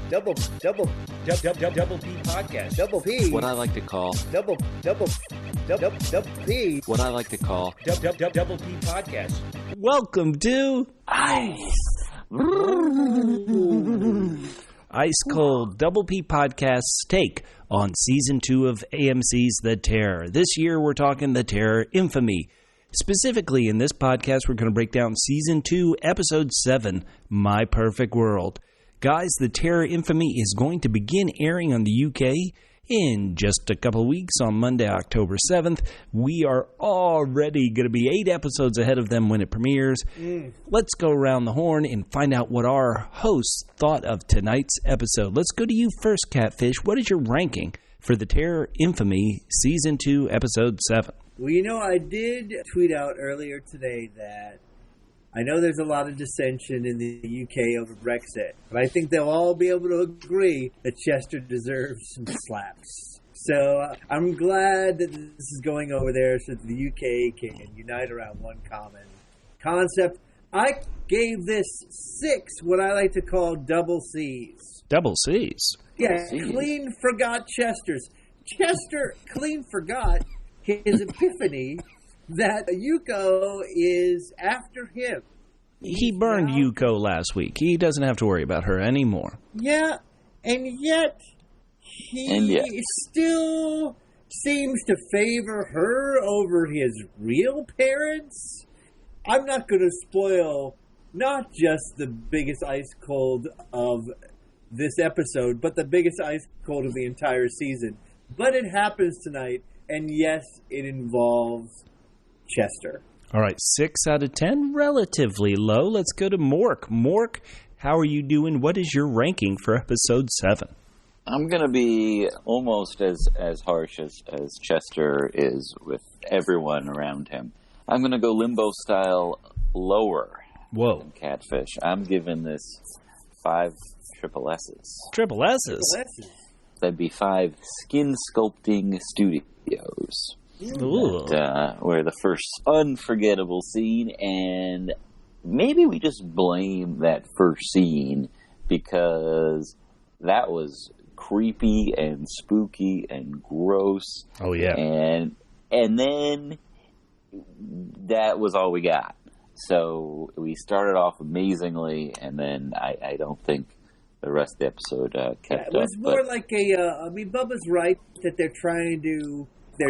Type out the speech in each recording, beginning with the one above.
Double P podcast. Double P. What I like to call Double P. What I like to call Double P podcast. Welcome to Ice Cold Double P Podcast's take on Season 2 of AMC's The Terror. This year we're talking The Terror Infamy. Specifically in this podcast we're going to break down Season 2, Episode 7, My Perfect World. Guys, The Terror Infamy is going to begin airing on the UK in just a couple weeks on Monday, October 7th. We are already going to be 8 episodes ahead of them when it premieres. Let's go around the horn and find out what our hosts thought of tonight's episode. Let's go to you first, Catfish. What is your ranking for The Terror Infamy Season 2, Episode 7? Well, you know, I did tweet out earlier today that I know there's a lot of dissension in the UK over Brexit, but I think they'll all be able to agree that Chester deserves some slaps. So I'm glad that this is going over there so that the UK can unite around one common concept. I gave this 6 what I like to call double C's. Double C's? Yeah, clean forgot Chester's. Chester clean forgot his epiphany that Yuko is after him. He burned Yuko last week. He doesn't have to worry about her anymore. Yeah, and yet he still seems to favor her over his real parents. I'm not going to spoil not just the biggest ice cold of this episode, but the biggest ice cold of the entire season. But it happens tonight, and yes, it involves Chester. All right, 6 out of 10, relatively low. Let's go to Mork. Mork, how are you doing? What is your ranking for episode 7? I'm going to be almost as harsh as Chester is with everyone around him. I'm going to go Limbo style lower than Catfish. I'm giving this 5 triple S's. Triple S's? That'd be 5 skin sculpting studios. Where the first unforgettable scene, and maybe we just blame that first scene because that was creepy and spooky and gross. Oh yeah, and then that was all we got. So we started off amazingly, and then I don't think the rest of the episode kept up. It was more like I mean, Bubba's right that they're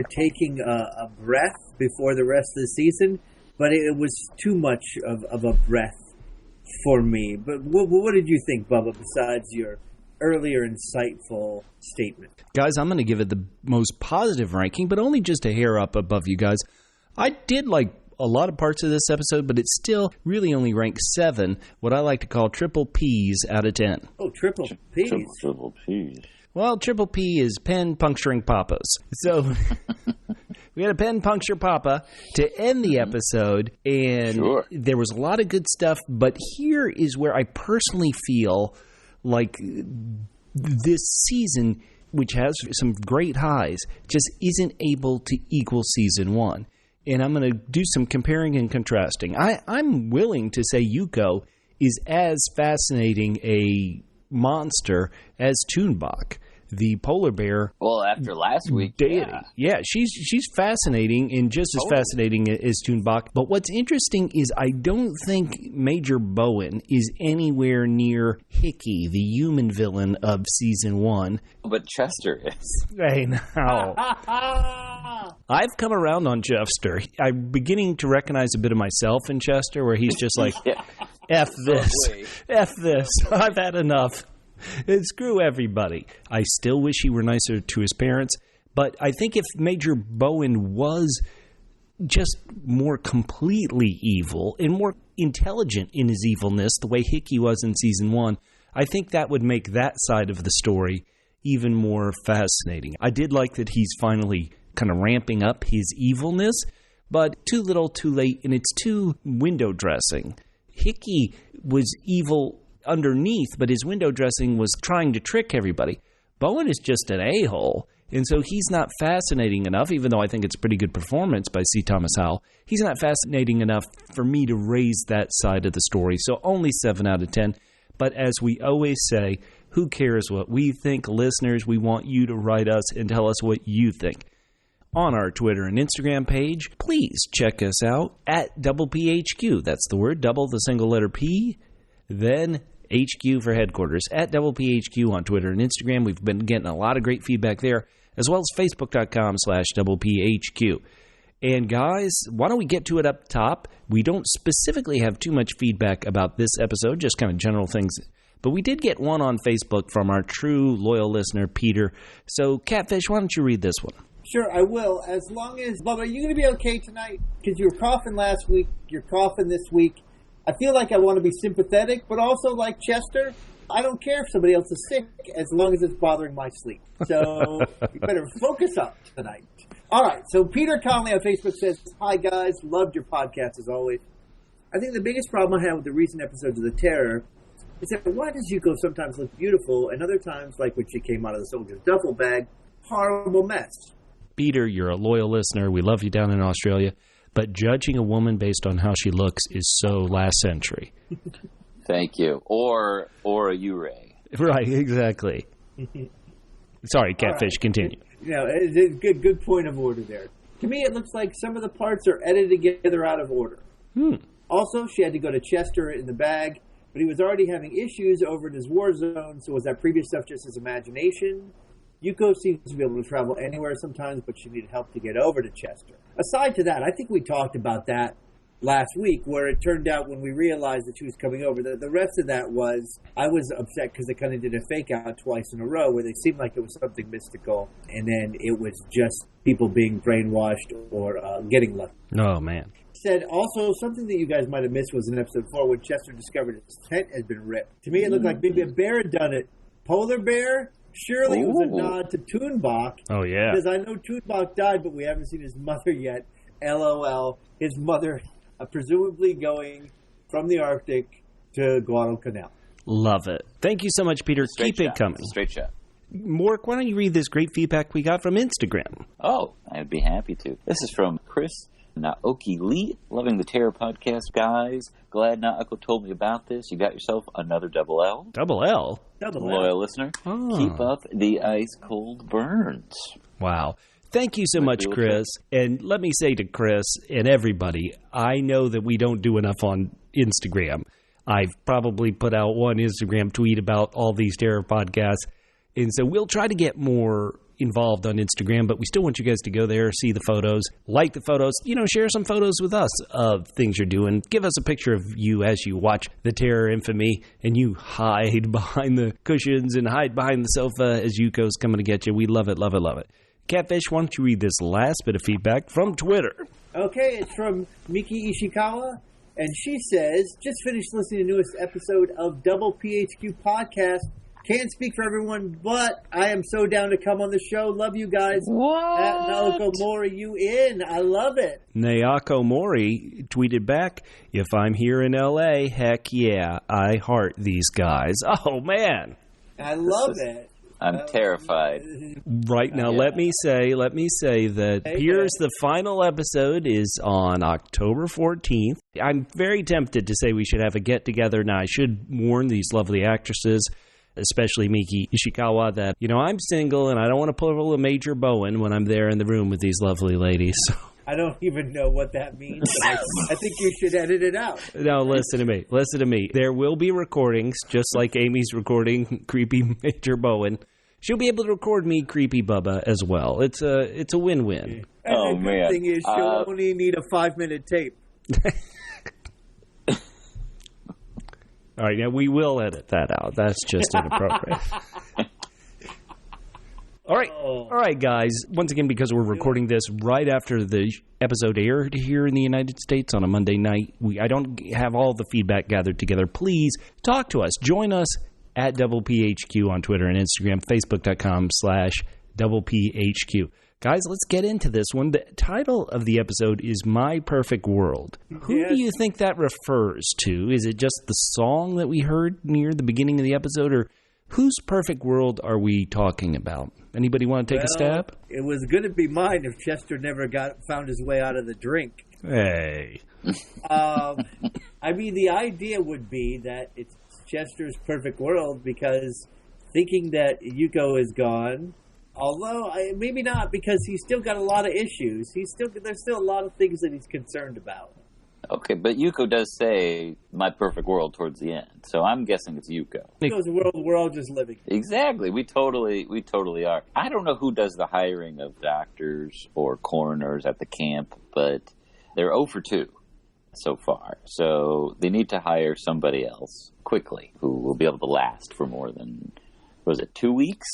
taking a breath before the rest of the season, but it was too much of a breath for me. But what did you think, Bubba, besides your earlier insightful statement? Guys, I'm going to give it the most positive ranking, but only just a hair up above you guys. I did like a lot of parts of this episode, but it still really only ranks 7, what I like to call triple P's out of 10. Oh, triple P's. Triple P's. Well, triple P is pen puncturing papas. So we had a pen puncture papa to end the episode, and there was a lot of good stuff, but here is where I personally feel like this season, which has some great highs, just isn't able to equal season 1. And I'm going to do some comparing and contrasting. I'm willing to say Yuko is as fascinating a monster as Toonbach, the polar bear. Well, after last week, deity. Yeah, she's fascinating and just as fascinating as Toonbach. But what's interesting is I don't think Major Bowen is anywhere near Hickey, the human villain of season 1. But Chester is. I know. I've come around on Chester. I'm beginning to recognize a bit of myself in Chester, where he's just like, F this. F this. I've had enough. And screw everybody. I still wish he were nicer to his parents, but I think if Major Bowen was just more completely evil and more intelligent in his evilness, the way Hickey was in season 1, I think that would make that side of the story even more fascinating. I did like that he's finally kind of ramping up his evilness, but too little, too late, and it's too window dressing. Hickey was evil underneath, but his window dressing was trying to trick everybody. Bowen is just an a-hole, and so he's not fascinating enough, even though I think it's a pretty good performance by C. Thomas Howell. He's not fascinating enough for me to raise that side of the story, so only 7 out of 10. But as we always say, Who cares what we think? Listeners, we want you to write us and tell us what you think. On our Twitter and Instagram page, please check us out at PHQ. That's the word, double the single letter P, then HQ for headquarters. At PHQ on Twitter and Instagram. We've been getting a lot of great feedback there, as well as Facebook.com/PHQ. And guys, why don't we get to it up top? We don't specifically have too much feedback about this episode, just kind of general things. But we did get one on Facebook from our true loyal listener, Peter. So, Catfish, why don't you read this one? Sure, I will. As long as, Bubba, are you going to be okay tonight? Because you were coughing last week, you're coughing this week. I feel like I want to be sympathetic, but also like Chester, I don't care if somebody else is sick as long as it's bothering my sleep. So you better focus up tonight. All right, so Peter Conley on Facebook says, "Hi guys, loved your podcast as always. I think the biggest problem I have with the recent episodes of The Terror is that why does Yuko sometimes look beautiful and other times, like when she came out of the soldier's duffel bag, horrible mess?" Peter, you're a loyal listener. We love you down in Australia. But judging a woman based on how she looks is so last century. Thank you. Or a U-Ray. Right, exactly. Sorry, Catfish, right. Continue. It's a good point of order there. To me, it looks like some of the parts are edited together out of order. Also, she had to go to Chester in the bag, but he was already having issues over in his war zone, so was that previous stuff just his imagination? Yuko seems to be able to travel anywhere sometimes, but she needed help to get over to Chester. Aside to that, I think we talked about that last week, where it turned out when we realized that she was coming over, the rest of that was, I was upset because they kind of did a fake out twice in a row where they seemed like it was something mystical, and then it was just people being brainwashed or getting lucky. Oh, man. Said also something that you guys might have missed was in episode 4 when Chester discovered his tent had been ripped. To me, it looked like maybe a bear had done it. Polar bear? Surely it was a nod to Toonbach. Oh, yeah. Because I know Toonbach died, but we haven't seen his mother yet. LOL. His mother presumably going from the Arctic to Guadalcanal. Love it. Thank you so much, Peter. Keep it coming. Straight shot. Mork, why don't you read this great feedback we got from Instagram? Oh, I'd be happy to. This is from Chris Naoki Lee. Loving the Terror podcast, guys. Glad Naoko told me about this. You got yourself another double L. Double L? Double Loyal L. listener. Oh. Keep up the ice-cold burns. Wow. Thank you so much, Chris. And let me say to Chris and everybody, I know that we don't do enough on Instagram. I've probably put out one Instagram tweet about all these terror podcasts. And so we'll try to get more involved on Instagram, but we still want you guys to go there, see the photos, like the photos, share some photos with us of things you're doing. Give us a picture of you as you watch The Terror Infamy and you hide behind the cushions and hide behind the sofa as Yuko's coming to get you. We love it, love it, love it. Catfish, why don't you read this last bit of feedback from Twitter? Okay, it's from Miki Ishikawa, and she says, just finished listening to the newest episode of Double PHQ Podcast. Can't speak for everyone, but I am so down to come on the show. Love you guys. What? At Naoko Mori, you in. I love it. Naoko Mori tweeted back, if I'm here in L.A., heck yeah, I heart these guys. Oh, man. I love it. I'm terrified. Right now, let me say that here's the final episode is on October 14th. I'm very tempted to say we should have a get-together. Now, I should warn these lovely actresses, especially Miki Ishikawa, that, I'm single and I don't want to pull a Major Bowen when I'm there in the room with these lovely ladies. I don't even know what that means. I think you should edit it out. No, listen to me. Listen to me. There will be recordings, just like Amy's recording creepy Major Bowen. She'll be able to record me, creepy Bubba, as well. It's a win-win. And the good thing is she'll only need a 5-minute tape. All right, now we will edit that out. That's just inappropriate. All right, guys. Once again, because we're recording this right after the episode aired here in the United States on a Monday night, I don't have all the feedback gathered together. Please talk to us. Join us at Double PHQ on Twitter and Instagram, Facebook.com/Double PHQ. Guys, let's get into this one. The title of the episode is My Perfect World. Who do you think that refers to? Is it just the song that we heard near the beginning of the episode, or whose perfect world are we talking about? Anybody want to take a stab? It was going to be mine if Chester never found his way out of the drink. Hey. The idea would be that it's Chester's perfect world because thinking that Yuko is gone. Although, maybe not, because he's still got a lot of issues. There's still a lot of things that he's concerned about. Okay, but Yuko does say, my perfect world towards the end. So I'm guessing it's Yuko. Yuko's world, we're all just living. Exactly. We totally are. I don't know who does the hiring of doctors or coroners at the camp, but they're 0 for 2 so far. So they need to hire somebody else quickly who will be able to last for more than, 2 weeks?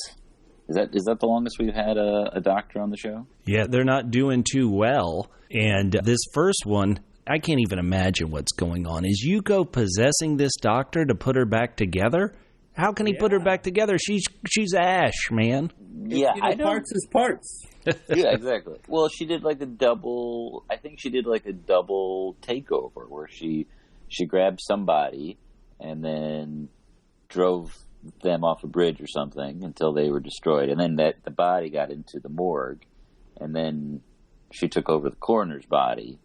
Is that the longest we've had a doctor on the show? Yeah, they're not doing too well. And this first one, I can't even imagine what's going on. Is Yuko possessing this doctor to put her back together? How can he put her back together? She's Ash, man. Yeah, parts is parts. Yeah, exactly. Well, she did like a double takeover where she grabbed somebody and then drove them off a bridge or something until they were destroyed, and then the body got into the morgue, and then she took over the coroner's body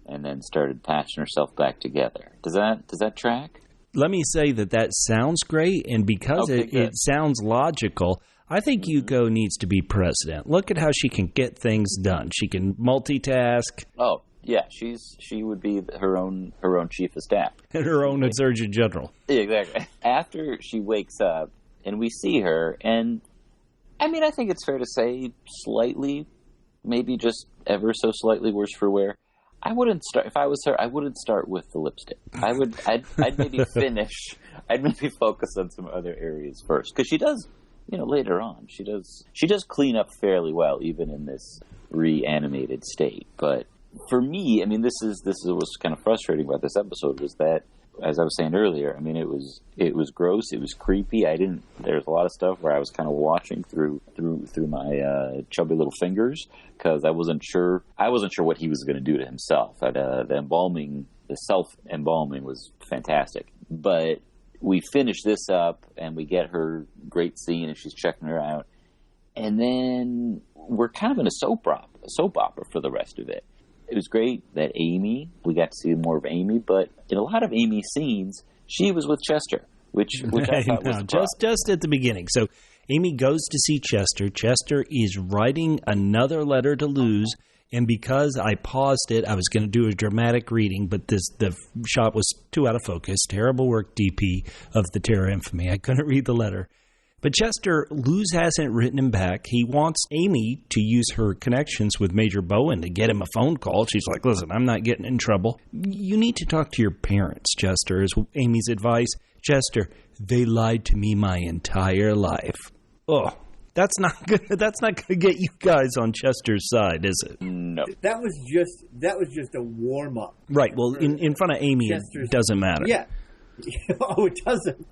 and then started patching herself back together. Does that track? Let me say that sounds great, and because it sounds logical, I think Yuko needs to be president. Look at how she can get things done. She can multitask. Oh, yeah, she would be her own chief of staff. And her own surgeon general. Yeah, exactly. After she wakes up and we see her, and I mean, I think it's fair to say slightly, maybe just ever so slightly worse for wear. I wouldn't start, if I was her, I wouldn't start with the lipstick. I'd maybe finish, I'd maybe focus on some other areas first. Because she does, later on, she does clean up fairly well, even in this reanimated state. But for me, I mean, this is what's kind of frustrating about this episode was that, as I was saying earlier, I mean, it was gross, it was creepy. There's a lot of stuff where I was kind of watching through my chubby little fingers because I wasn't sure what he was going to do to himself. The self-embalming was fantastic. But we finish this up and we get her great scene and she's checking her out. And then we're kind of in a soap opera for the rest of it. It was great that we got to see more of Amy, but in a lot of Amy's scenes, she was with Chester, which I thought was just at the beginning. So Amy goes to see Chester. Chester is writing another letter to Luz, and because I paused it, I was going to do a dramatic reading, but the shot was too out of focus. Terrible work, DP, of the Terror Infamy. I couldn't read the letter. But Chester, Luz hasn't written him back. He wants Amy to use her connections with Major Bowen to get him a phone call. She's like, listen, I'm not getting in trouble. You need to talk to your parents, Chester, is Amy's advice. Chester, they lied to me my entire life. Oh, that's not gonna get you guys on Chester's side, is it? No. That was just a warm up. Right. Well, in front of Amy, it doesn't matter. Yeah. Oh, it doesn't.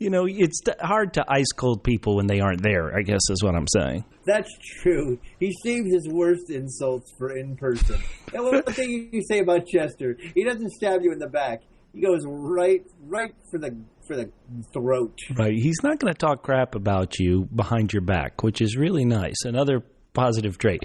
It's hard to ice cold people when they aren't there, I guess is what I'm saying. That's true. He saves his worst insults for in person. And one thing you say about Chester, he doesn't stab you in the back. He goes right for the throat. Right. He's not going to talk crap about you behind your back, which is really nice. Another positive trait.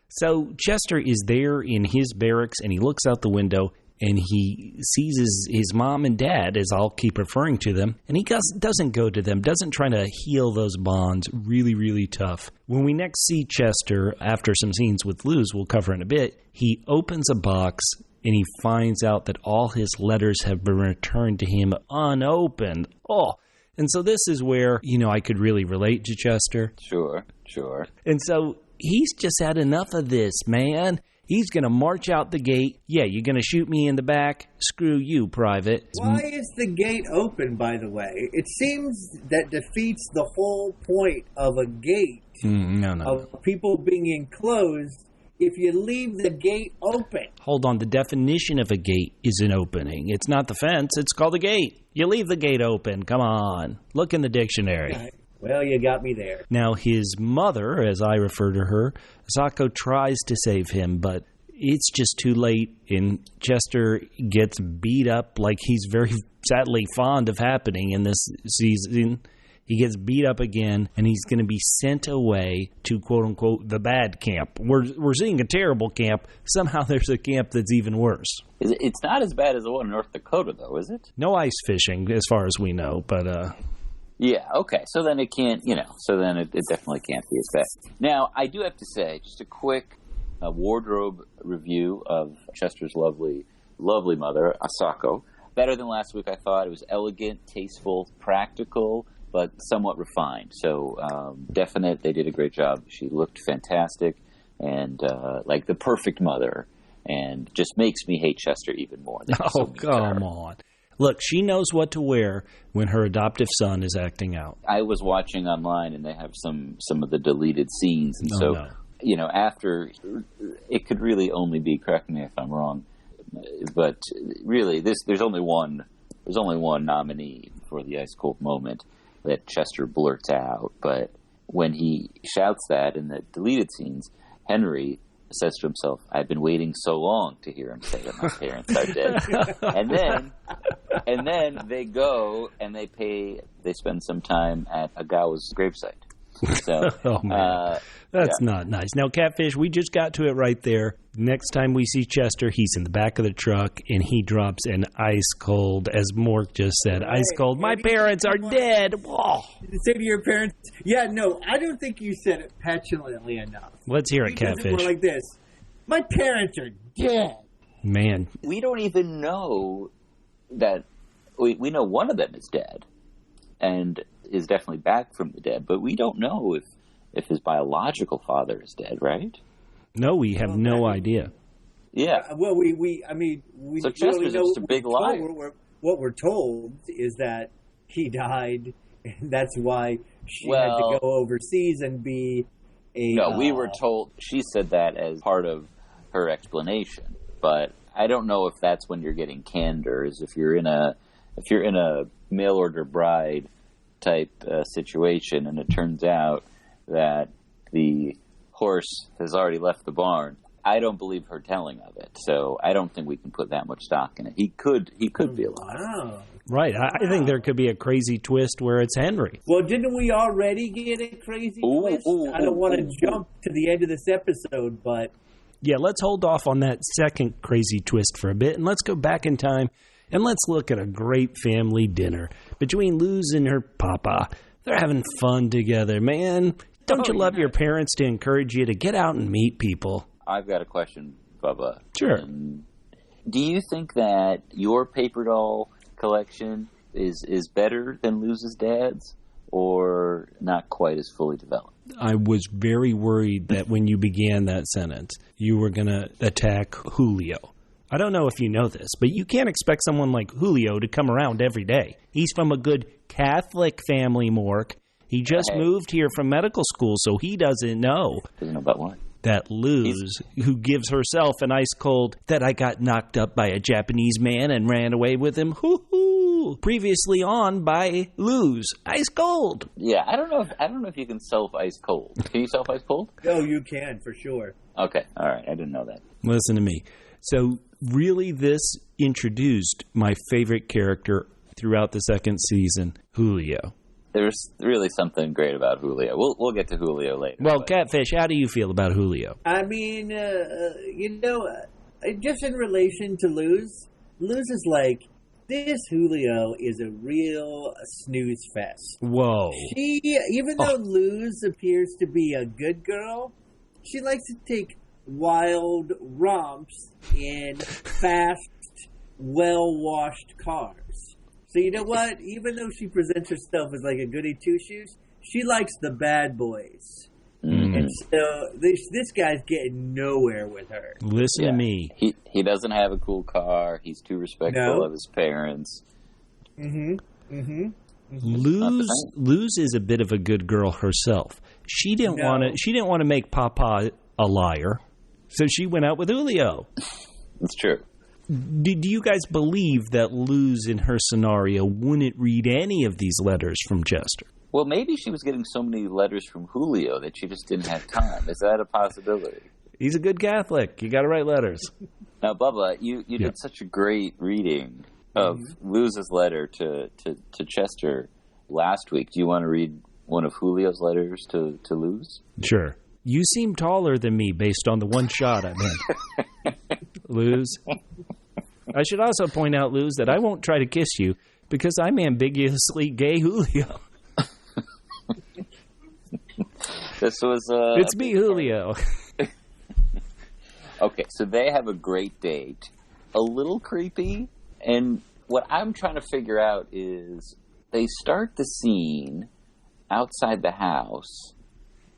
So Chester is there in his barracks, and he looks out the window, and he sees his mom and dad, as I'll keep referring to them, and he doesn't go to them, doesn't try to heal those bonds. Really, really tough. When we next see Chester, after some scenes with Luz we'll cover in a bit, he opens a box, and he finds out that all his letters have been returned to him unopened. Oh, and so this is where, I could really relate to Chester. Sure. And so he's just had enough of this, man. He's going to march out the gate. Yeah, you're going to shoot me in the back? Screw you, Private. Why is the gate open, by the way? It seems that defeats the whole point of a gate. No. Of people being enclosed if you leave the gate open. Hold on. The definition of a gate is an opening. It's not the fence. It's called a gate. You leave the gate open. Come on. Look in the dictionary. Right. Well, you got me there. Now, his mother, as I refer to her, Sako tries to save him, but it's just too late, and Chester gets beat up like he's very sadly fond of happening in this season. He gets beat up again, and he's going to be sent away to, quote-unquote, the bad camp. We're seeing a terrible camp. Somehow there's a camp that's even worse. It's not as bad as the one in North Dakota, though, is it? No ice fishing, as far as we know, but... Yeah, okay. So then it can't, so then it definitely can't be as bad. Now, I do have to say, just a quick wardrobe review of Chester's lovely, lovely mother, Asako. Better than last week, I thought. It was elegant, tasteful, practical, but somewhat refined. So definite, they did a great job. She looked fantastic and like the perfect mother, and just makes me hate Chester even more. Oh, come on. Look, she knows what to wear when her adoptive son is acting out. I was watching online, and they have some of the deleted scenes, and after, it could really only be, correct me if I'm wrong, but really, there's only one nominee for the ice cold moment that Chester blurts out. But when he shouts that in the deleted scenes, Henry says to himself, "I've been waiting so long to hear him say that my parents are dead." and then they go and they spend some time at Agawa's gravesite. So, oh, man. That's not nice. Now, Catfish, we just got to it right there. Next time we see Chester, he's in the back of the truck, and he drops an ice cold, as Mork just said, ice cold. My parents are dead. Whoa. Say to your parents, yeah, no, I don't think you said it petulantly enough. Let's hear it, Catfish. More like this. My parents are dead. Man. We don't even know that we know one of them is dead and is definitely back from the dead, but we don't know if his biological father is dead, right? No, we have no idea. Yeah. Well, so Chester's just a big liar. What we're told is that he died, and that's why she had to go overseas and be a... No, we were told... She said that as part of her explanation, but I don't know if that's when you're getting candor, is if you're in a mail order bride type situation, and it turns out that the horse has already left the barn. I don't believe her telling of it, so I don't think we can put that much stock in it. He could be alive. Wow. Right. I think there could be a crazy twist where it's Henry. Well, didn't we already get a crazy twist? I don't want to jump to the end of this episode, but... Yeah, let's hold off on that second crazy twist for a bit, and let's go back in time, and let's look at a great family dinner between Luz and her papa. They're having fun together, man. Don't you love your parents to encourage you to get out and meet people? I've got a question, Bubba. Sure. Do you think that your paper doll collection is better than Luz's dad's, or not quite as fully developed? I was very worried that when you began that sentence, you were going to attack Julio. I don't know if you know this, but you can't expect someone like Julio to come around every day. He's from a good Catholic family, Mork. He just moved here from medical school, so he doesn't know. Doesn't know about what? That Luz, who gives herself an ice cold, that I got knocked up by a Japanese man and ran away with him. Hoo-hoo! Previously on by Luz. Ice cold. Yeah, I don't know if you can self ice cold. Can you self ice cold? No, you can, for sure. Okay, all right. I didn't know that. Listen to me. So really, this introduced my favorite character throughout the second season, Julio. There's really something great about Julio. We'll get to Julio later. Well, Catfish, how do you feel about Julio? I mean, just in relation to Luz is like, this Julio is a real snooze fest. Whoa. Even though Luz appears to be a good girl, she likes to take wild romps in fast, well-washed cars. So you know what? Even though she presents herself as like a goody two-shoes, she likes the bad boys. Mm-hmm. And so this guy's getting nowhere with her. Listen to me. He doesn't have a cool car. He's too respectful of his parents. Mm-hmm. Mm-hmm. Luz is a bit of a good girl herself. She didn't want to make Papa a liar, so she went out with Julio. That's true. Do you guys believe that Luz in her scenario wouldn't read any of these letters from Chester? Well, maybe she was getting so many letters from Julio that she just didn't have time. Is that a possibility? He's a good Catholic. You got to write letters. Now, Bubba, you did such a great reading of Luz's letter to Chester last week. Do you want to read one of Julio's letters to Luz? Sure. You seem taller than me based on the one shot I'm in. Luz. I should also point out, Luz, that I won't try to kiss you because I'm ambiguously gay Julio. This was it's me, Julio. Okay, so they have a great date. A little creepy, and what I'm trying to figure out is they start the scene outside the house,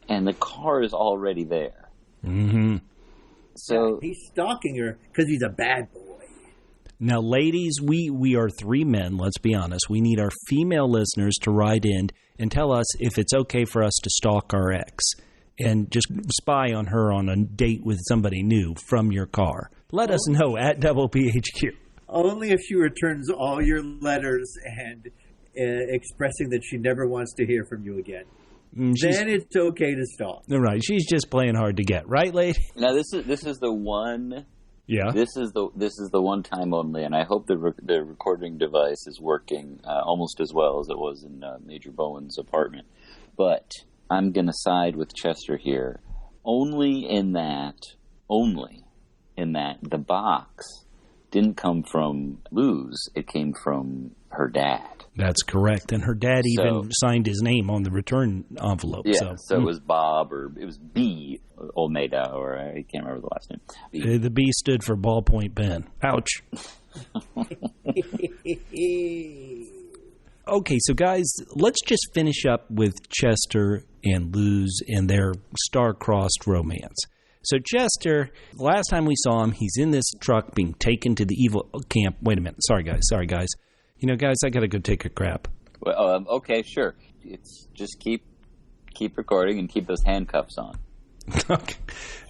and the car is already there. Mm-hmm. So he's stalking her because he's a bad boy. Now, ladies, we are 3 men, let's be honest. We need our female listeners to write in and tell us if it's okay for us to stalk our ex and just spy on her on a date with somebody new from your car. Let us know at BHQ. Only if she returns all your letters and expressing that she never wants to hear from you again. Then it's okay to stalk. Right. She's just playing hard to get. Right, lady? Now, this is the one... Yeah. This is the one time only, and I hope the recording device is working almost as well as it was in Major Bowen's apartment. But I'm going to side with Chester here, only in that the box didn't come from Luz; it came from her dad. That's correct, and her dad even signed his name on the return envelope. Yeah, so it was Bob, or it was B. Olmeda, or I can't remember the last name. B. The B stood for ballpoint pen. Ouch. Okay, so guys, let's just finish up with Chester and Luz and their star-crossed romance. So Chester, last time we saw him, he's in this truck being taken to the evil camp. Wait a minute. Sorry, guys. You know, guys, I got to go take a crap. Well, okay, sure. It's just keep recording and keep those handcuffs on.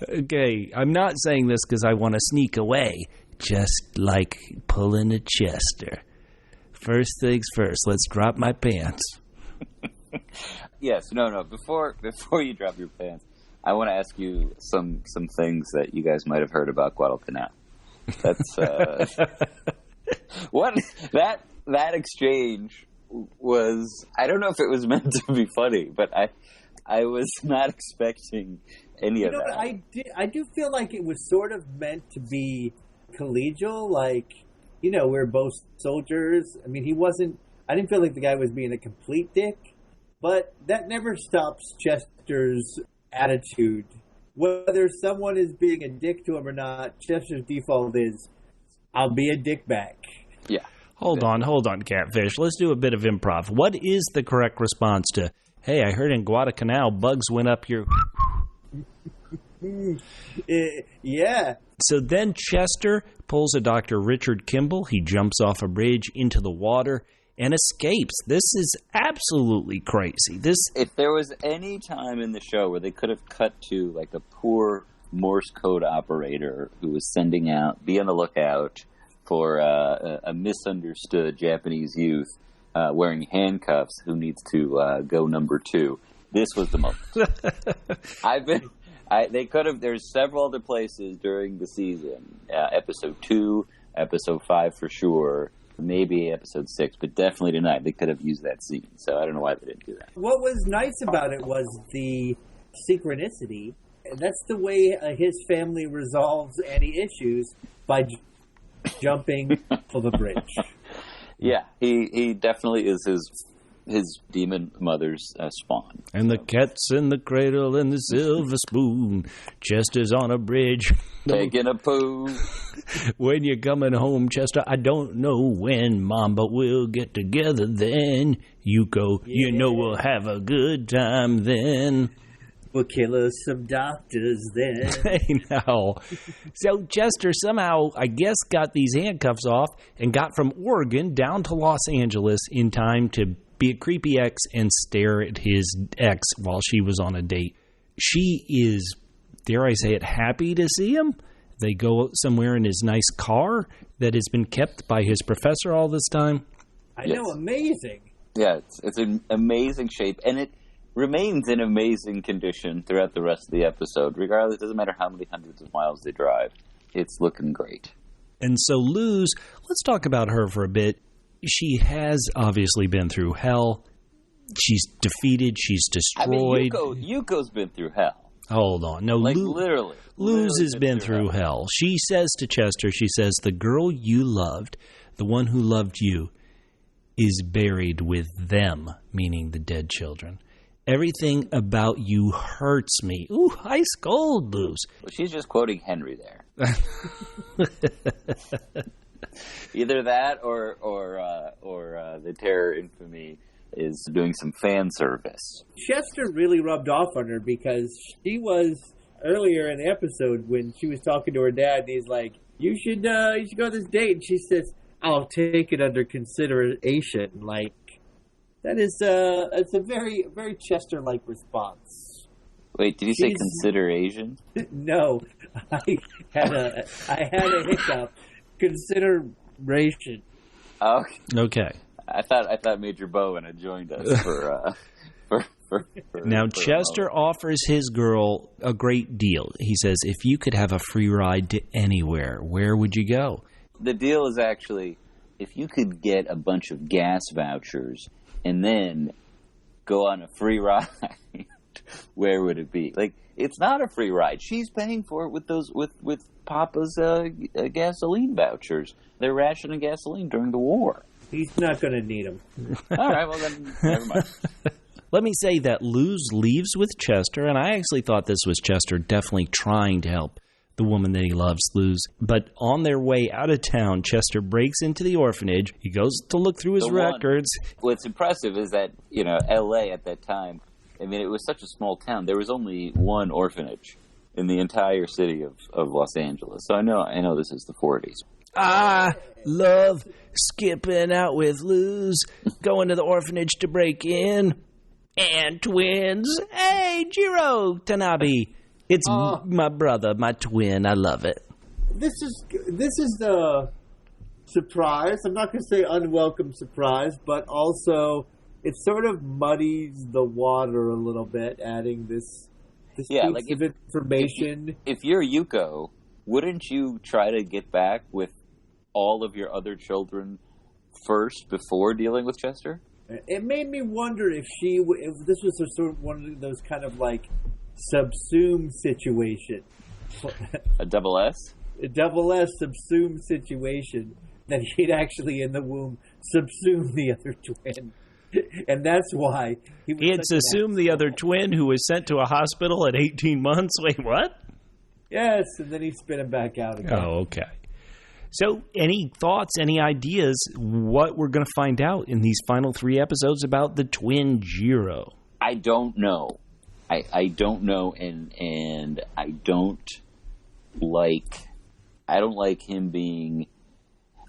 Okay, I'm not saying this because I want to sneak away, just like pulling a Chester. First things first, let's drop my pants. Yes, no. Before you drop your pants, I want to ask you some things that you guys might have heard about Guadalcanal. That's what that exchange was. I don't know if it was meant to be funny, but I was not expecting any of that. I do feel like it was sort of meant to be collegial, like, you know, we're both soldiers. I mean, I didn't feel like the guy was being a complete dick, but that never stops Chester's attitude. Whether someone is being a dick to him or not, Chester's default is, I'll be a dick back. Yeah. Hold on, Catfish. Let's do a bit of improv. What is the correct response to, hey, I heard in Guadalcanal bugs went up your... Yeah. So then Chester pulls a Dr. Richard Kimball. He jumps off a bridge into the water and escapes. This is absolutely crazy. If there was any time in the show where they could have cut to like a poor Morse code operator who was sending out, be on the lookout for a misunderstood Japanese youth wearing handcuffs who needs to go number 2, this was the moment. They could have. There's several other places during the season. Episode 2, episode 5 for sure, maybe episode 6, but definitely tonight they could have used that scene. So I don't know why they didn't do that. What was nice about it was the synchronicity. That's the way his family resolves any issues, by jumping off of a bridge. Yeah, he definitely is his demon mother's spawn. And the cat's in the cradle and the silver spoon. Chester's on a bridge. Taking a poo. When you're coming home, Chester, I don't know when, Mom, but we'll get together then. You go, yeah. You know we'll have a good time then. We'll kill us some doctors then. Hey, no. So Chester somehow, I guess, got these handcuffs off and got from Oregon down to Los Angeles in time to be a creepy ex and stare at his ex while she was on a date. She is, dare I say it, happy to see him. They go somewhere in his nice car that has been kept by his professor all this time. I know, amazing. Yeah, it's an amazing shape, and it remains in amazing condition throughout the rest of the episode. Regardless, it doesn't matter how many hundreds of miles they drive. It's looking great. And so Luz, let's talk about her for a bit. She has obviously been through hell. She's defeated. She's destroyed. I mean, Yuko's been through hell. Hold on. No, literally. Luz has been through hell. She says to Chester, she says, the girl you loved, the one who loved you, is buried with them, meaning the dead children. Everything about you hurts me. Ooh, ice cold, Luz. Well, she's just quoting Henry there. Either that or the Terror Infamy is doing some fan service. Chester really rubbed off on her because she was earlier in the episode when she was talking to her dad, and he's like, you should go on this date. And she says, I'll take it under consideration. Like, that is it's a very, very Chester-like response. Wait, did you say consider Asian? No, I had a hiccup. Consideration. Okay. I thought Major Bowen had joined us for now, Chester offers his girl a great deal. He says, if you could have a free ride to anywhere, where would you go? The deal is actually, if you could get a bunch of gas vouchers and then go on a free ride, where would it be? Like, it's not a free ride. She's paying for it with Papa's gasoline vouchers. They're rationing gasoline during the war. He's not going to need them. All right, well then, never mind. Let me say that Luz leaves with Chester, and I actually thought this was Chester definitely trying to help the woman that he loves, Luz. But on their way out of town, Chester breaks into the orphanage. He goes to look through his records. What's impressive is that, L.A. at that time, I mean, it was such a small town. There was only one orphanage in the entire city of Los Angeles. So I know this is the 40s. I love skipping out with Luz, going to the orphanage to break in. And twins. Hey, Jiro Tanabe. It's my brother, my twin. I love it. This is the surprise. I'm not going to say unwelcome surprise, but also it sort of muddies the water a little bit, adding this piece of information. If you're Yuko, wouldn't you try to get back with all of your other children first before dealing with Chester? It made me wonder if this was sort of one of those kind of like subsume situation. A double S? A double S subsume situation that he'd actually in the womb subsume the other twin. And that's why he had subsumed the other twin who was sent to a hospital at 18 months. Wait, what? Yes, and then he spit him back out again. Oh, okay. So, any thoughts, any ideas, what we're going to find out in these final 3 episodes about the twin Jiro? I don't know. I don't know, and I don't like him being...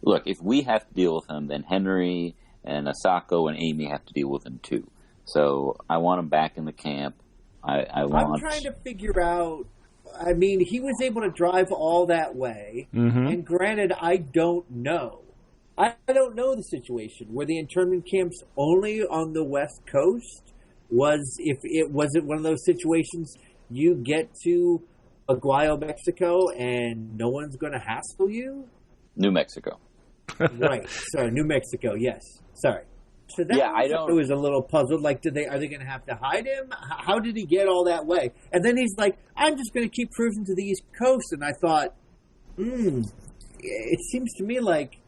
Look, if we have to deal with him, then Henry and Asako and Amy have to deal with him too. So, I want him back in the camp. I'm trying to figure out... I mean, he was able to drive all that way, and granted, I don't know. I don't know the situation. Were the internment camps only on the West Coast? Was it one of those situations you get to Aguayo, Mexico, and no one's going to hassle you? New Mexico. Right. Sorry, New Mexico, yes. Sorry. So that I was a little puzzled. Like, are they going to have to hide him? How did he get all that way? And then he's like, I'm just going to keep cruising to the East Coast. And I thought, it seems to me like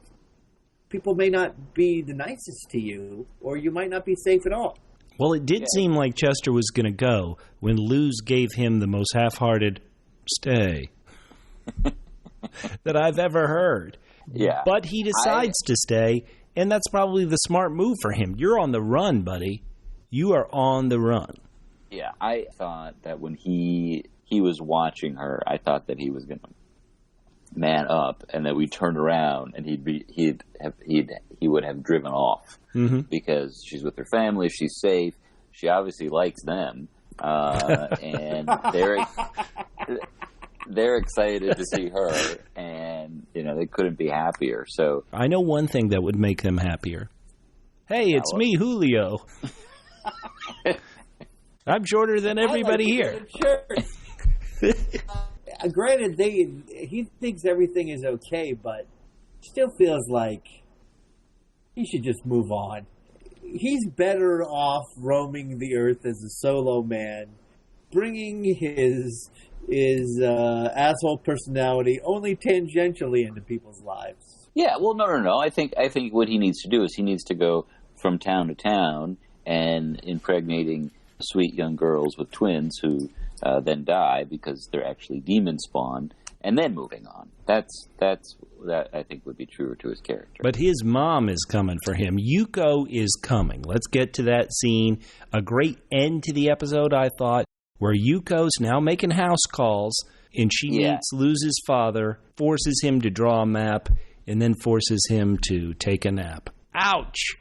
people may not be the nicest to you, or you might not be safe at all. Well, it did seem like Chester was going to go when Luz gave him the most half-hearted stay that I've ever heard. Yeah. But he decides to stay. And that's probably the smart move for him. You're on the run, buddy. You are on the run. Yeah, I thought that when he was watching her, I thought that he was going to man up, and that we turned around and he would have driven off because she's with her family, she's safe, she obviously likes them, and they're excited to see her, and they couldn't be happier. So I know one thing that would make them happier. Hey, it's me, Julio. I'm shorter than everybody here. Granted, he thinks everything is okay, but still feels like he should just move on. He's better off roaming the earth as a solo man, bringing his asshole personality only tangentially into people's lives. Yeah, well, no. I think what he needs to do is he needs to go from town to town and impregnating sweet young girls with twins who then die because they're actually demon spawn, and then moving on. That I think would be truer to his character. But his mom is coming for him. Yuko is coming. Let's get to that scene. A great end to the episode, I thought, where Yuko's now making house calls, and she meets Luz's father, forces him to draw a map, and then forces him to take a nap. Ouch!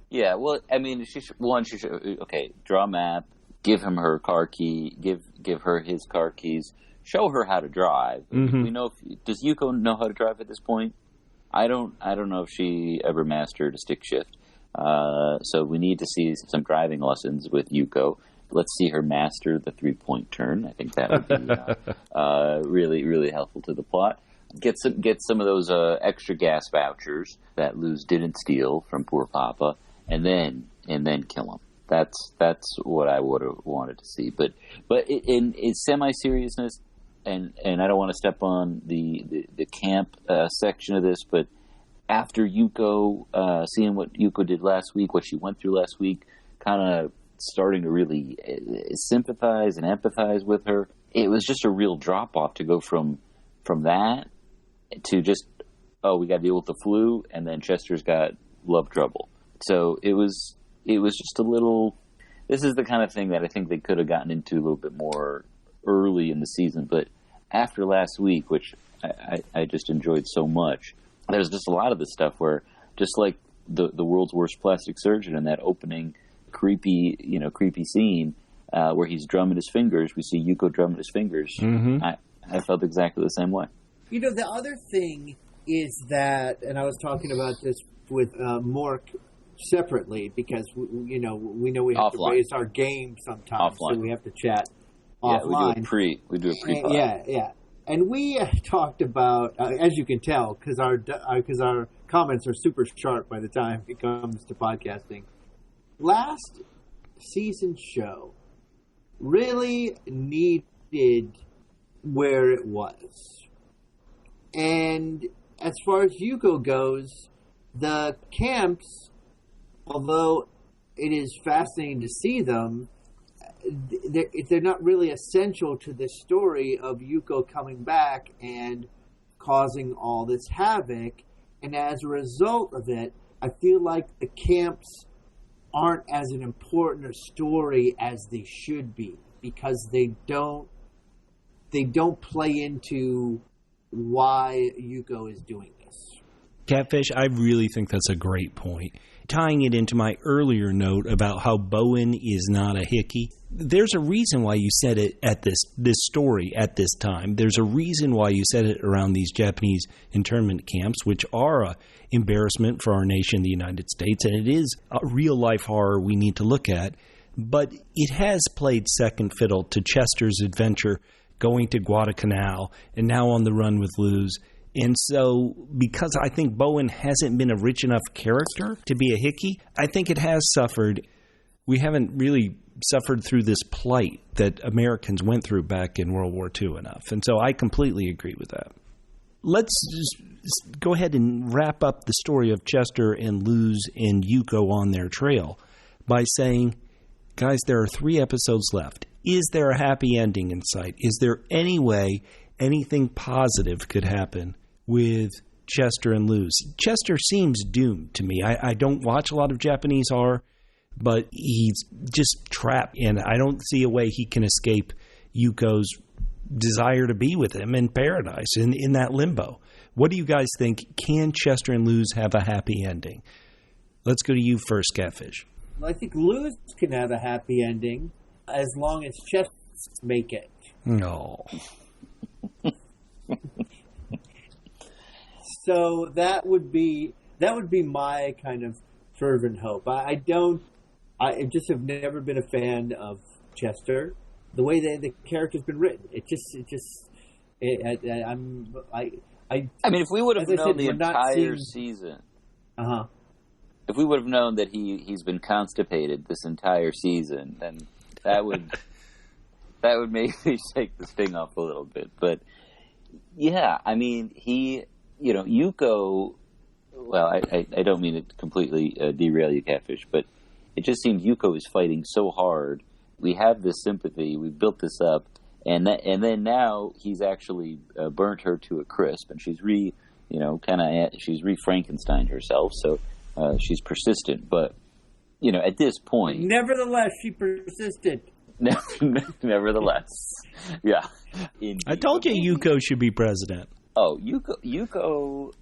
Yeah, well, I mean, she should draw a map, give him her car key, give her his car keys, show her how to drive. Mm-hmm. We know does Yuko know how to drive at this point? I don't know if she ever mastered a stick shift. So we need to see some driving lessons with Yuko. Let's see her master the 3-point turn. I think that would be really, really helpful to the plot. Get some of those extra gas vouchers that Luz didn't steal from poor Papa, and then kill him. That's what I would have wanted to see. But in semi seriousness, and I don't want to step on the camp section of this, but after Yuko seeing what Yuko did last week, what she went through last week, kind of starting to really sympathize and empathize with her, it was just a real drop off to go from that to just, we got to deal with the flu, and then Chester's got love trouble. So it was just a little. This is the kind of thing that I think they could have gotten into a little bit more early in the season, but after last week, which I just enjoyed so much, there's just a lot of this stuff where, just like the world's worst plastic surgeon in that opening creepy scene where he's drumming his fingers, we see Yuko drumming his fingers. Mm-hmm. I felt exactly the same way. The other thing is that, and I was talking about this with Mork separately, because we know we have to raise our game sometimes, offline. So we have to chat offline. We do a pre. Yeah. And we talked about, as you can tell, because our comments are super sharp by the time it comes to podcasting. Last season show really needed where it was. And as far as Yuko goes, the camps, although it is fascinating to see them, they're not really essential to the story of Yuko coming back and causing all this havoc. And as a result of it, I feel like the camps aren't as an important a story as they should be, because they don't play into why Yuko is doing this. Catfish, I really think that's a great point. Tying it into my earlier note about how Bowen is not a hickey, there's a reason why you said it at this story at this time. There's a reason why you said it around these Japanese internment camps, which are an embarrassment for our nation, the United States, and it is a real-life horror we need to look at. But it has played second fiddle to Chester's adventure going to Guadalcanal and now on the run with Luz. And so, because I think Bowen hasn't been a rich enough character to be a hickey, I think it has suffered. We haven't really suffered through this plight that Americans went through back in World War II enough. And so I completely agree with that. Let's just go ahead and wrap up the story of Chester and Luz and Yuko on their trail by saying, guys, there are 3 episodes left. Is there a happy ending in sight? Is there any way anything positive could happen with Chester and Luz? Chester seems doomed to me. I don't watch a lot of Japanese horror, but he's just trapped, and I don't see a way he can escape Yuko's desire to be with him in paradise, in that limbo. What do you guys think? Can Chester and Luz have a happy ending? Let's go to you first, Catfish. Well, I think Luz can have a happy ending as long as Chester make it. No. So that would be my kind of fervent hope. I just have never been a fan of Chester. The way the character's been written, I mean, if we would have known the entire season, if we would have known that he's been constipated this entire season, then that would maybe shake the sting off a little bit. But yeah, I mean, Yuko. Well, I don't mean to completely derail you, Catfish, but it just seems Yuko is fighting so hard we have this sympathy, we built this up, and then now he's actually burnt her to a crisp, and she's she's re-Frankensteined herself, so she's persistent. But, at this point... Nevertheless, she persisted. Nevertheless. Yeah. Indeed. I told you Yuko should be president. Oh, Yuko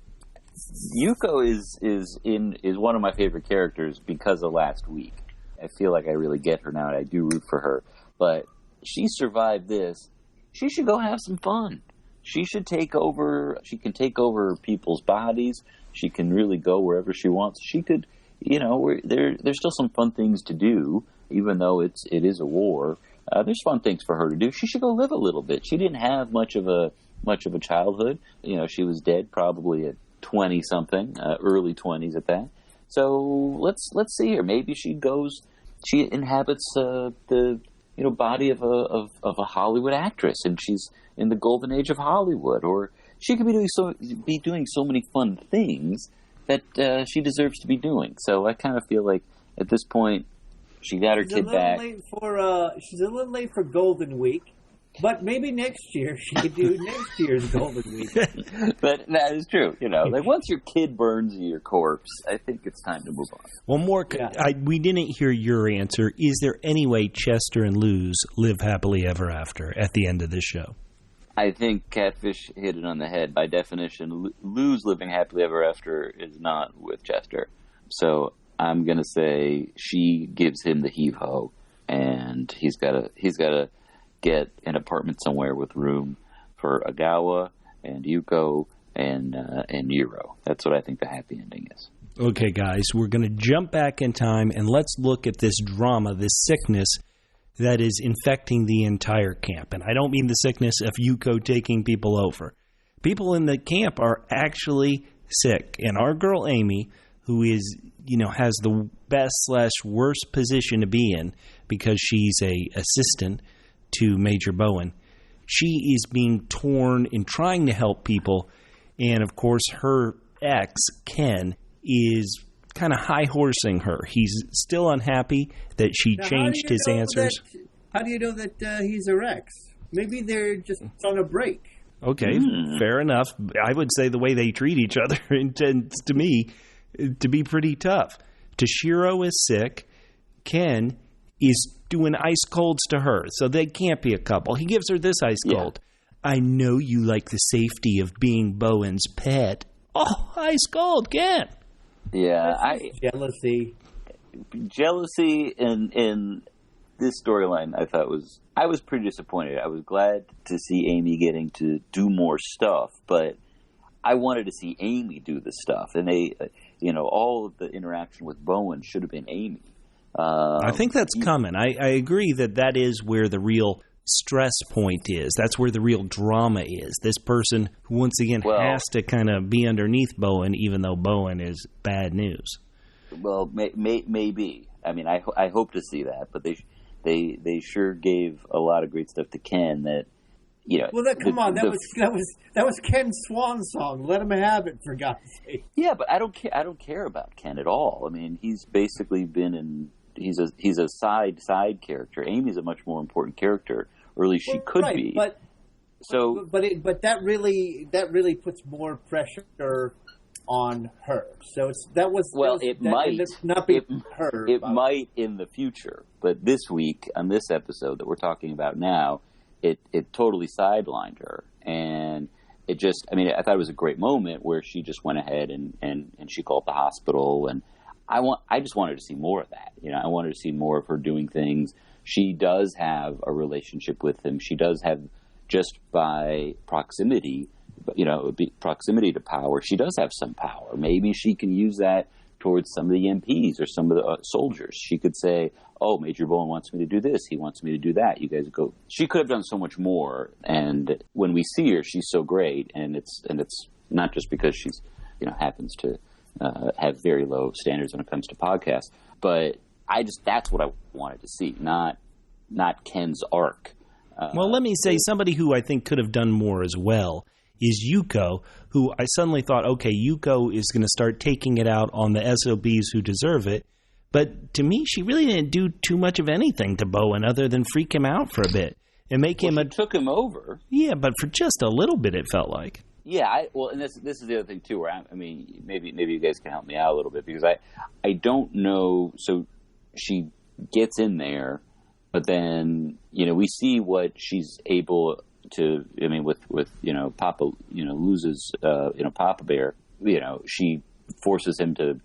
is one of my favorite characters because of last week. I feel like I really get her now, and I do root for her. But she survived this. She should go have some fun. She should take over. She can take over people's bodies. She can really go wherever she wants. She could, there's still some fun things to do, even though it is a war. There's fun things for her to do. She should go live a little bit. She didn't have much of a childhood. She was dead probably at 20-something, early 20s at that. So let's see her. Maybe she inhabits the body of a Hollywood actress, and she's in the golden age of Hollywood. Or she could be doing so many fun things that she deserves to be doing. So I kind of feel like at this point she got her kid back. She's a little late for Golden Week. But maybe next year she could do next year's Golden Week. But that is true. Like once your kid burns your corpse, I think it's time to move on. One more. Yeah. We didn't hear your answer. Is there any way Chester and Luz live happily ever after at the end of this show? I think Catfish hit it on the head. By definition, Luz living happily ever after is not with Chester. So I'm going to say she gives him the heave-ho, and he's got to get an apartment somewhere with room for Agawa and Yuko and Yuro. That's what I think the happy ending is. Okay, guys, we're going to jump back in time and let's look at this drama, this sickness that is infecting the entire camp. And I don't mean the sickness of Yuko taking people over. People in the camp are actually sick. And our girl Amy, who is, has the best/worst position to be in because she's a assistant to Major Bowen, she is being torn in trying to help people. And, of course, her ex, Ken, is kind of high-horsing her. He's still unhappy that she changed his answers. How do you know that he's her ex? Maybe they're just on a break. Okay, fair enough. I would say the way they treat each other intends to me to be pretty tough. Toshiro is sick. Ken is doing ice colds to her, so they can't be a couple. He gives her this ice cold. I know you like the safety of being Bowen's pet. Oh, ice cold, Ken. Yeah, jealousy in this storyline. I was pretty disappointed. I was glad to see Amy getting to do more stuff, but I wanted to see Amy do the stuff, and they, all of the interaction with Bowen should have been Amy. I think that's coming. I agree that is where the real stress point is. That's where the real drama is. This person who, once again, has to kind of be underneath Bowen, even though Bowen is bad news. Well, maybe. I mean, I hope to see that, but they sure gave a lot of great stuff to Ken that, Well, that was Ken's swan song. Let him have it, for God's sake. Yeah, but I don't care about Ken at all. I mean, he's basically been in. He's a side character. Amy's a much more important character, or at least she could be. But that really puts more pressure on her. So it might in the future, but this week on this episode that we're talking about now, it totally sidelined her, and it just. I mean, I thought it was a great moment where she just went ahead and she called the hospital and. I just wanted to see more of that. I wanted to see more of her doing things. She does have a relationship with him. She does have, just by proximity, proximity to power, she does have some power. Maybe she can use that towards some of the MPs or some of the soldiers. She could say, oh, Major Bowen wants me to do this. He wants me to do that. You guys go. She could have done so much more. And when we see her, she's so great. And it's not just because she's, happens to have very low standards when it comes to podcasts, but that's what I wanted to see, not Ken's arc. Well, let me say somebody who I think could have done more as well is Yuko, who I suddenly thought, okay, Yuko is going to start taking it out on the SOBs who deserve it, But to me, she really didn't do too much of anything to Bowen other than freak him out for a bit and make him took him over. Yeah, but for just a little bit, it felt like. Yeah, and this is the other thing too. Where maybe you guys can help me out a little bit, because I don't know. So she gets in there, but then we see what she's able to. I mean, with Papa loses Papa Bear. She forces him to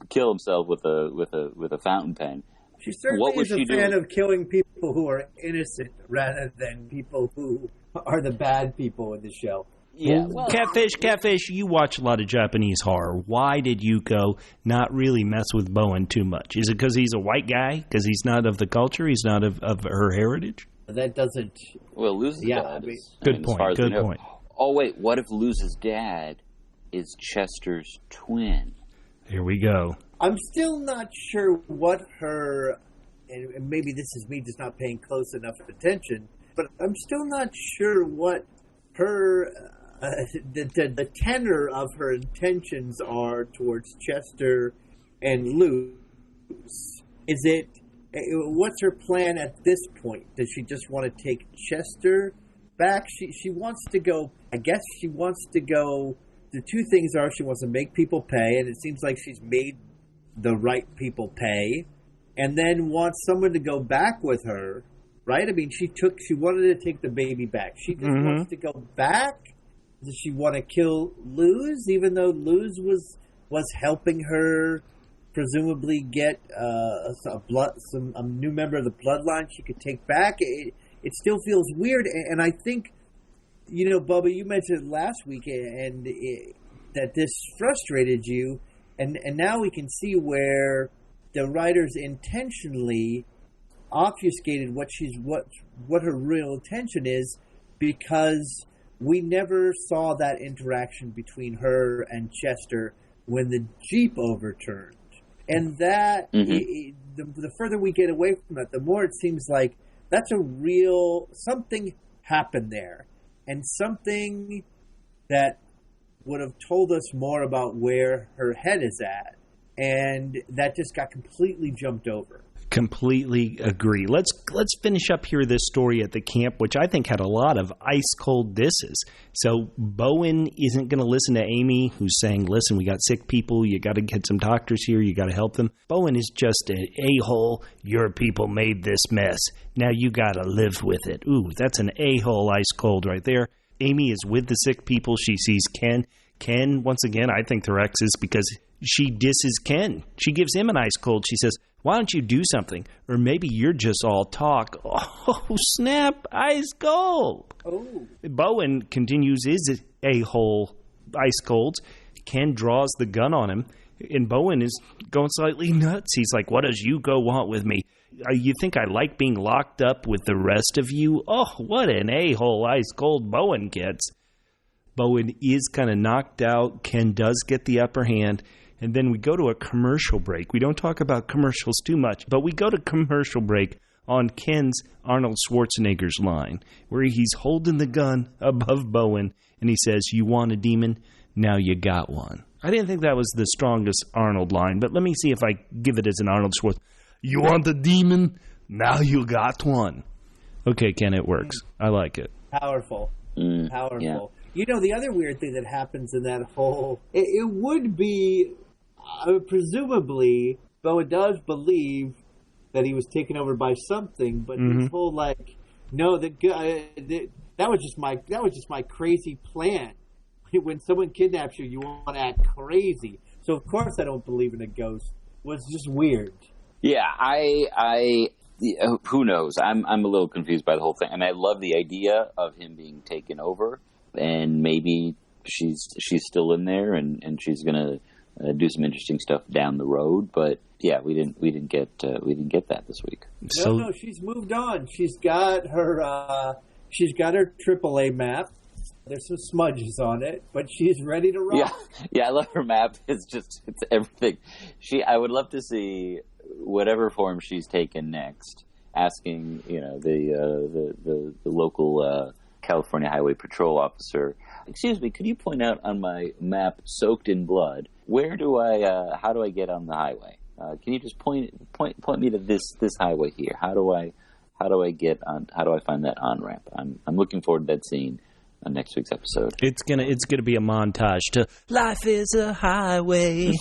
kill himself with a fountain pen. She certainly is a fan of killing people who are innocent rather than people who are the bad people in the show. Yeah, Catfish, you watch a lot of Japanese horror. Why did you go not really mess with Bowen too much? Is it because he's a white guy? Because he's not of the culture? He's not of her heritage? That doesn't... Well, Luz's dad is... Good point. Oh, wait, what if Luz's dad is Chester's twin? Here we go. I'm still not sure what her, and maybe this is me just not paying close enough attention, but I'm still not sure what her, the tenor of her intentions are towards Chester and Luz. Is it, what's her plan at this point? Does she just want to take Chester back? She wants to go, I guess she wants to go, the two things are she wants to make people pay, and it seems like she's made the right people pay, and then wants someone to go back with her, right? I mean, she wanted to take the baby back. She just wants to go back. Does she want to kill Luz, even though Luz was helping her presumably get a new member of the bloodline she could take back? It still feels weird, and I think, Bubba, you mentioned last week that this frustrated you. And now we can see where the writers intentionally obfuscated what her real intention is, because we never saw that interaction between her and Chester when the Jeep overturned. And that, the further we get away from it, the more it seems like that's something happened there. And something that would have told us more about where her head is at, and that just got completely jumped over. Completely agree. Let's finish up here this story at the camp, which I think had a lot of ice cold disses. So Bowen isn't going to listen to Amy, who's saying, "Listen, we got sick people. You got to get some doctors here. You got to help them." Bowen is just an a-hole. Your people made this mess. Now you got to live with it. Ooh, that's an a-hole ice cold right there. Amy is with the sick people. She sees Ken. Ken, once again, I think they're exes because she disses Ken. She gives him an ice cold. She says, "Why don't you do something? Or maybe you're just all talk." Oh, snap, ice cold. Oh. Bowen continues his a-hole ice colds. Ken draws the gun on him, and Bowen is going slightly nuts. He's like, "What does you go want with me? You think I like being locked up with the rest of you?" Oh, what an a-hole ice cold Bowen gets. Bowen is kind of knocked out. Ken does get the upper hand. And then we go to a commercial break. We don't talk about commercials too much, but we go to commercial break on Ken's Arnold Schwarzenegger's line, where he's holding the gun above Bowen, and he says, "You want a demon? Now you got one." I didn't think that was the strongest Arnold line, but let me see if I give it as an Arnold Schwarzenegger. "You want a demon? Now you got one." Okay, Ken, it works. I like it. Powerful. Powerful. Yeah. The other weird thing that happens in that whole... It would be... presumably, Bowen does believe that he was taken over by something, but his whole no, that was just my crazy plan. When someone kidnaps you, you want to act crazy. So of course I don't believe in a ghost. It was just weird. Yeah, who knows? I'm a little confused by the whole thing. I mean, I love the idea of him being taken over, and maybe she's still in there, and she's gonna do some interesting stuff down the road. But yeah, we didn't get that this week. No, she's moved on. She's got her AAA map. There's some smudges on it, but she's ready to rock. Yeah, I love her map. It's everything. I would love to see whatever form she's taken next. Asking, the local California Highway Patrol officer, excuse me, could you point out on my map soaked in blood, how do I get on the highway? Can you just point me to this highway here? How do I find that on-ramp? I'm looking forward to that scene on next week's episode. It's gonna be a montage to Life is a Highway.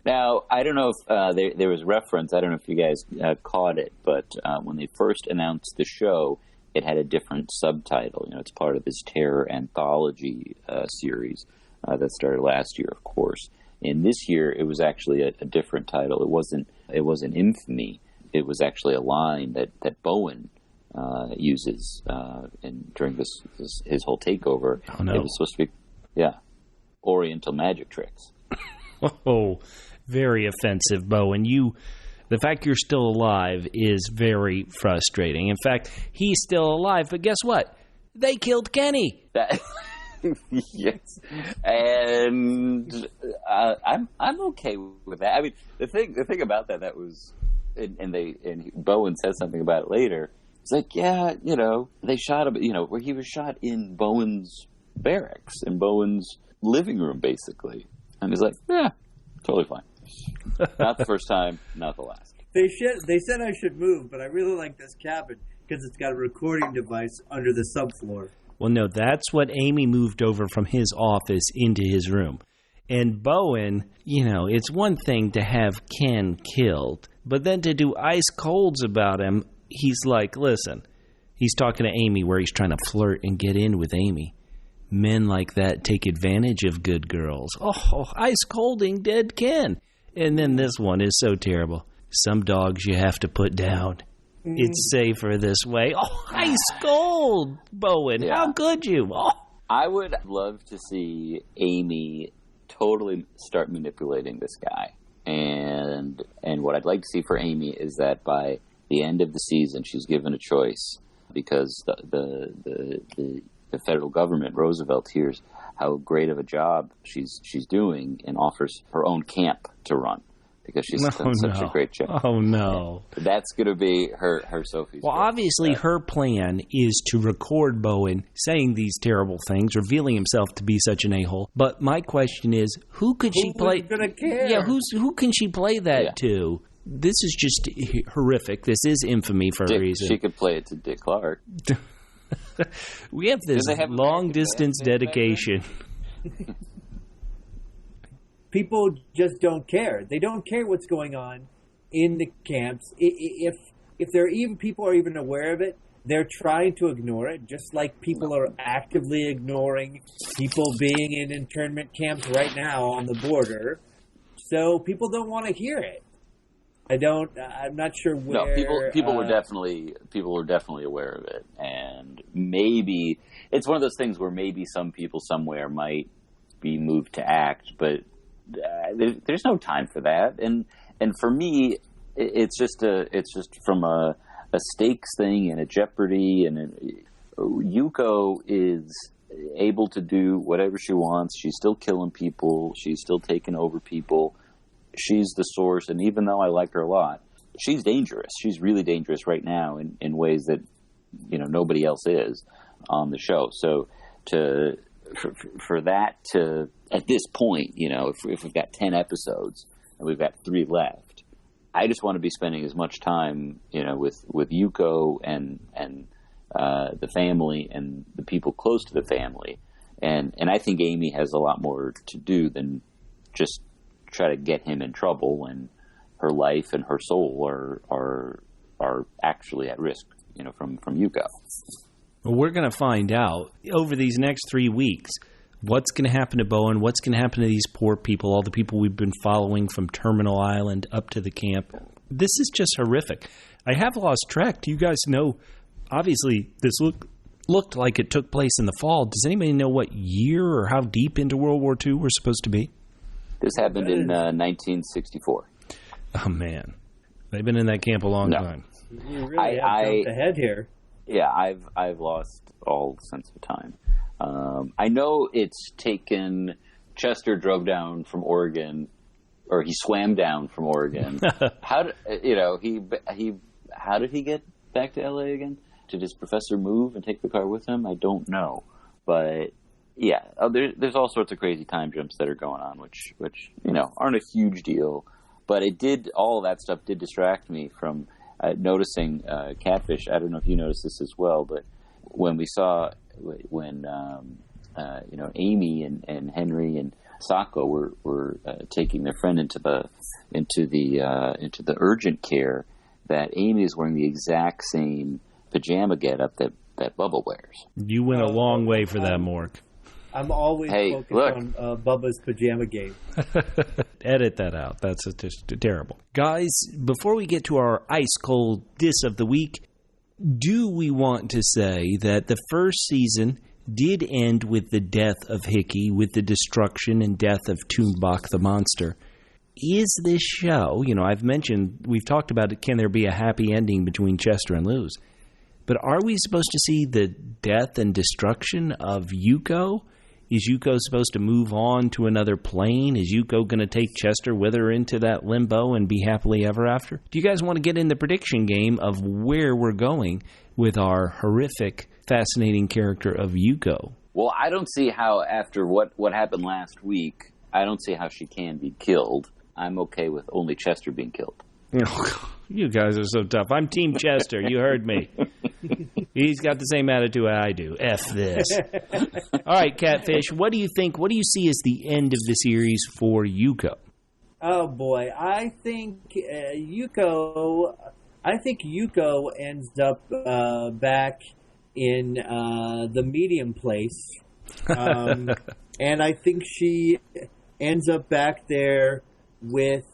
Now, I don't know if there was reference. I don't know if you guys caught it, but when they first announced the show, it had a different subtitle. You know, it's part of this terror anthology series that started last year, of course. And this year, it was actually a different title. It wasn't Infamy. It was actually a line that Bowen uses during his whole takeover. Oh, no. It was supposed to be, Oriental magic tricks. Oh, very offensive, Bowen. The fact you're still alive is very frustrating. In fact, he's still alive, but guess what? They killed Kenny. Yes, and I'm okay with that. I mean, the thing about that was, and Bowen says something about it later. It's like, yeah, you know, they shot him, you know, where he was shot in Bowen's barracks, in Bowen's living room, basically. And he's like, yeah, totally fine. Not the first time, not the last. They said I should move, but I really like this cabin because it's got a recording device under the subfloor. Well, no, that's what Amy moved over from his office into his room. And Bowen, you know, it's one thing to have Ken killed, but then to do ice colds about him, he's like, listen, he's talking to Amy where he's trying to flirt and get in with Amy. Men like that take advantage of good girls. Oh, ice colding dead Ken. And then this one is so terrible. Some dogs you have to put down. It's safer this way. Oh, ice cold, Bowen. Yeah. How could you? Oh. I would love to see Amy totally start manipulating this guy. And what I'd like to see for Amy is that by the end of the season, she's given a choice because the federal government, Roosevelt, hears how great of a job she's doing and offers her own camp to run because she's done such a great job. Oh, no. And that's going to be her Sophie's. Well, obviously her plan is to record Bowen saying these terrible things, revealing himself to be such an a-hole. But my question is, who could she play? Who's going to care? Yeah, who can she play that to? This is just horrific. This is infamy for a reason. She could play it to Dick Clark. We have this long-distance dedication. People just don't care. They don't care what's going on in the camps. If people are even aware of it, they're trying to ignore it, just like people are actively ignoring people being in internment camps right now on the border. So people don't want to hear it. I'm not sure where. No, people were definitely aware of it, and maybe it's one of those things where maybe some people somewhere might be moved to act, but there's no time for that. And for me, it's just from a stakes thing and a jeopardy, and Yuko is able to do whatever she wants. She's still killing people. She's still taking over people. She's the source, and even though I like her a lot, she's dangerous. She's really dangerous right now in ways that, you know, nobody else is on the show. So for that to, at this point, you know, if we've got 10 episodes and we've got 3 left, I just want to be spending as much time, you know, with Yuko and the family and the people close to the family. And I think Amy has a lot more to do than just try to get him in trouble, and her life and her soul are actually at risk, you know, from Yuko. Well, we're going to find out over these next 3 weeks what's going to happen to Bowen, what's going to happen to these poor people, all the people we've been following from Terminal Island up to the camp. This is just horrific. I have lost track. Do you guys know? Obviously, this looked like it took place in the fall. Does anybody know what year or how deep into World War II we're supposed to be? This happened in 1964. Oh, man. They've been in that camp a long time. You really have jumped ahead here. Yeah, I've lost all sense of time. I know it's taken. Chester drove down from Oregon, or he swam down from Oregon. How did he get back to LA again? Did his professor move and take the car with him? I don't know, but Yeah, there's all sorts of crazy time jumps that are going on, which aren't a huge deal, but all of that stuff did distract me from noticing Catfish. I don't know if you noticed this as well, but when we saw Amy and Henry and Sako were taking their friend into the urgent care, that Amy is wearing the exact same pajama getup that Bubba wears. You went a long way for that, Mork. I'm always focused on Bubba's pajama game. Edit that out. That's just terrible. Guys, before we get to our ice-cold diss of the week, do we want to say that the first season did end with the death of Hickey, with the destruction and death of Toonbach the monster? Is this show, we've talked about it, can there be a happy ending between Chester and Luz? But are we supposed to see the death and destruction of Yuko? Is Yuko supposed to move on to another plane? Is Yuko going to take Chester with her into that limbo and be happily ever after? Do you guys want to get in the prediction game of where we're going with our horrific, fascinating character of Yuko? Well, I don't see how, after what happened last week, I don't see how she can be killed. I'm okay with only Chester being killed. Oh, you guys are so tough. I'm Team Chester. You heard me. He's got the same attitude I do. F this. All right, Catfish, what do you think? What do you see as the end of the series for Yuko? Oh, boy. I think Yuko ends up back in the medium place. And I think she ends up back there with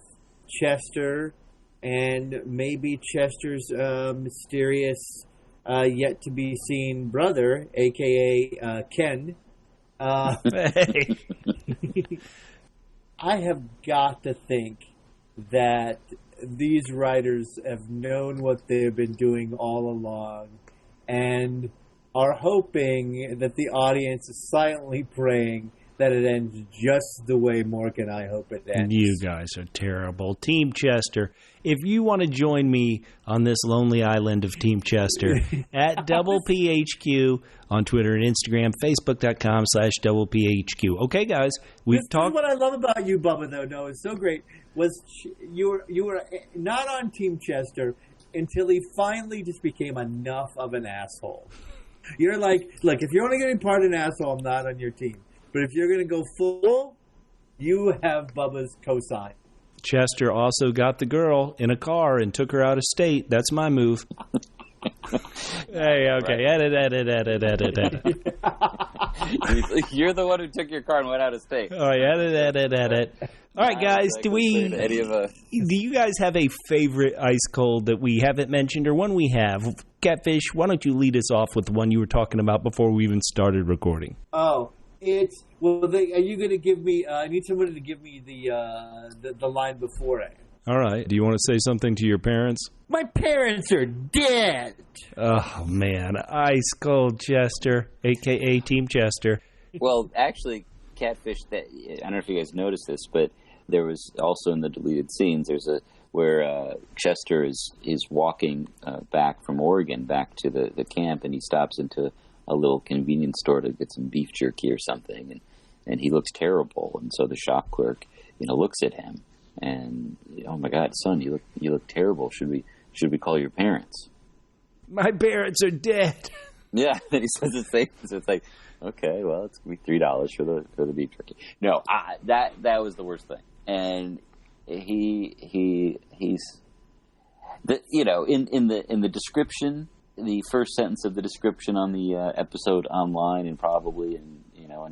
Chester and maybe Chester's mysterious yet-to-be-seen brother, a.k.a. Ken. Hey. I have got to think that these writers have known what they've been doing all along and are hoping that the audience is silently praying that it ends just the way Mork and I hope it ends. You guys are terrible. Team Chester, if you want to join me on this lonely island of Team Chester, at Double PHQ on Twitter and Instagram, Facebook.com/Double PHQ. Okay, guys, we've talked. What I love about you, Bubba, though, no, it's so great, was you were not on Team Chester until he finally just became enough of an asshole. You're like, look, if you're only going to be part of an asshole, I'm not on your team. But if you're going to go full, you have Bubba's cosign. Chester also got the girl in a car and took her out of state. That's my move. Hey, okay. Right. Edit. You're the one who took your car and went out of state. Oh, edit. All right, guys. Do you guys have a favorite ice cold that we haven't mentioned or one we have? Catfish, why don't you lead us off with the one you were talking about before we even started recording? Oh. Are you going to give me? I need somebody to give me the line before it. All right. Do you want to say something to your parents? My parents are dead. Oh man, ice cold Chester, aka Team Chester. Well, actually, Catfish. I don't know if you guys noticed this, but there was also in the deleted scenes. There's where Chester is walking back from Oregon back to the camp, and he stops into a little convenience store to get some beef jerky or something, and he looks terrible. And so the shop clerk, looks at him and, oh my God, son, you look terrible. Should we call your parents? My parents are dead. Yeah, then he says the same. So it's like, okay, well, it's gonna be $3 for the beef jerky. No, that was the worst thing. And he's in the description. The first sentence of the description on the episode online and probably on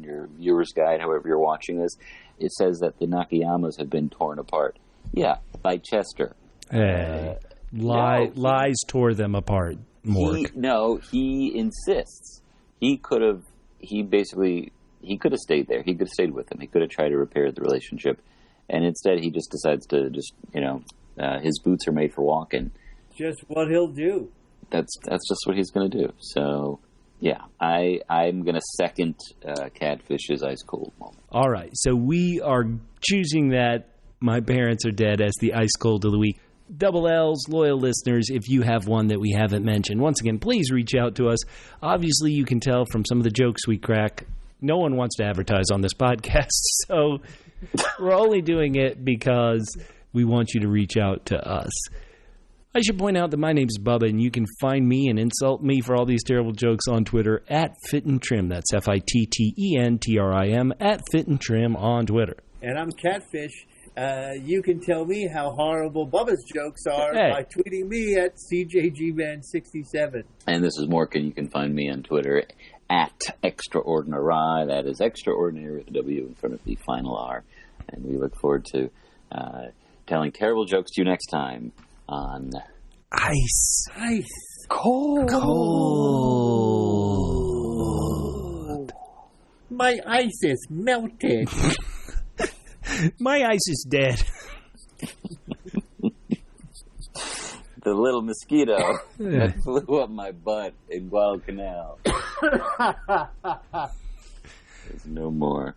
your viewer's guide, however you're watching this, it says that the Nakayamas have been torn apart. Yeah, by Chester. Hey, lies tore them apart. Mork. He insists. He could have stayed there. He could have stayed with him. He could have tried to repair the relationship, and instead he just decides to his boots are made for walking. Just what he'll do. That's just what he's going to do. So, yeah, I'm going to second Catfish's ice cold moment. All right, so we are choosing that my parents are dead as the ice cold of the week. Double L's, loyal listeners, if you have one that we haven't mentioned, once again, please reach out to us. Obviously, you can tell from some of the jokes we crack no one wants to advertise on this podcast, so we're only doing it because we want you to reach out to us. I should point out that my name is Bubba, and you can find me and insult me for all these terrible jokes on Twitter at FitandTrim. That's FITTENTRIM at FitandTrim on Twitter. And I'm Catfish. You can tell me how horrible Bubba's jokes are by tweeting me at CJGman67. And this is Morgan. You can find me on Twitter at Extraordinary. That is extraordinary with a W in front of the final R. And we look forward to telling terrible jokes to you next time on Ice. Cold. My ice is melted. My ice is dead. The little mosquito that flew up my butt in Guadalcanal is no more.